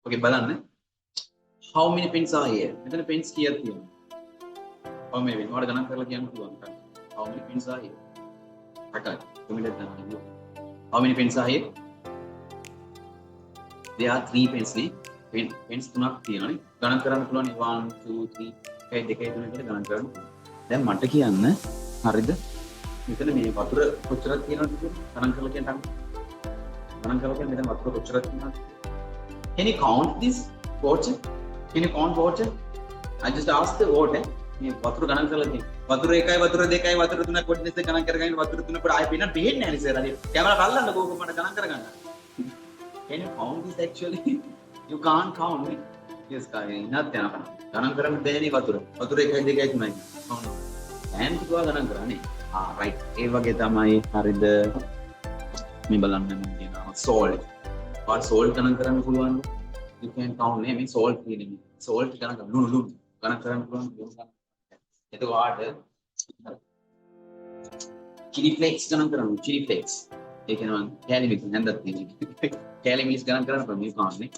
okay බලන්න how many pens are here මෙතන pens කීයක් තියෙනවද how many pens ඔයාලට ගණන් කරලා කියන්න පුළුවන් how many pens are here අකල් කොමෙන්ට් එකක් දාන්න how many pens are here there are 3 pens නේ pens තුනක් තියෙනවානේ ගණන් කරන්න පුළුවන් 1 2 3 1 2 3 කියලා ගණන් කරන්න දැන් මට කියන්න හරිද මෙතන මේ වතුර කොච්චරක් තියෙනවද කියලා ගණන් කරලා කියන්න ගණන් කරලා කියන්න මෙතන වතුර කොච්චරක් තියෙනවද can you count this water can you count water I just asked the water මේ වතුර ගණන් කරලා තියෙන වතුර 1යි වතුර 2යි වතුර 3යි කොටස් දෙක ගණන් කරගෙන වතුර 3 කොට ආයෙ පින්න පේන්නේ නැහැ සර් හරි කැමරා කල්ලන්න කෝක මට ගණන් කරගන්න can you count this actually you can't count me yes guys ඉන්නත් යනවා ගණන් කරන්න බෑනේ වතුර 1යි 2යි 3යි count and කිව්වා ගණන් කරන්නේ right ඒ වගේ තමයි හරිද මේ බලන්න මම කියනවා salt or salt ගණන් කරන්න පුළුවන් you can count නේ මේ salt කියන්නේ salt ගණන් කරන්න ලුණු ගණන් කරන්න පුළුවන් එතකොට chili flakes ගණන් කරන්න chili flakes ඒ කියනවා කැලි මික්ස් නැන්දත් තියෙන්නේ කැලි මික්ස් ගණන් කරන්න පුළුවන් මේ කාන්නේ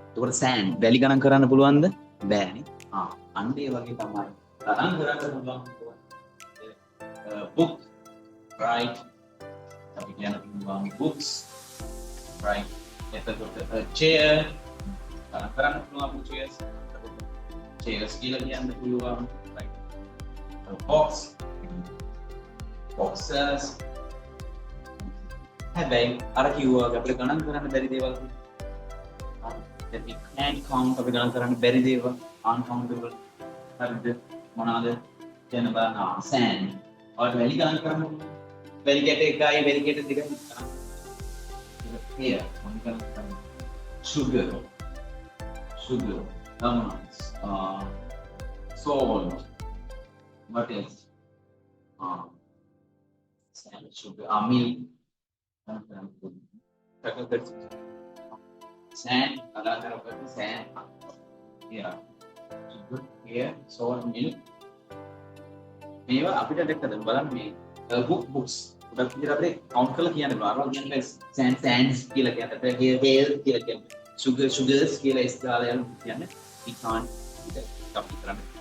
එතකොට sand වැලි ගණන් කරන්න පුළුවන්ද බෑනේ අන්න ඒ වගේ තමයි ගණන් කරන්න පුළුවන් book right අපි කියන books right එතකොට chair ගණන් කරන්න පුළුවන් chairs chairs කියලා කියන්න පුළුවන් right box boxes හැබැයි අර කිව්වා අපිට ගණන් කරන්න බැරි දේවල් that we can't count අපි ගණන් කරන්න බැරි දේවල් uncountable හරිද මොනවාද කියන බලන්න sand or වැලි ගණන් කරන්න වැලි කැට එකයි වැලි කැට දෙකයි ගණන් here මොන ගණන් කරන්න sugar lemons salt what else sand sugar milk sand sand yeah sugar here salt milk මේවා අපිට දැක්කද බලන්න මේ books ගොඩක් විදිහට අපිට කවුන්ට් කරලා කියන්න බෑ අරවා කියන්නේ sands කියලා කියන්න බෑ hair කියලා කියන්න sugars කියලා ඉස්සරහට යන කියන්නේ we can't අපි කරන්නේ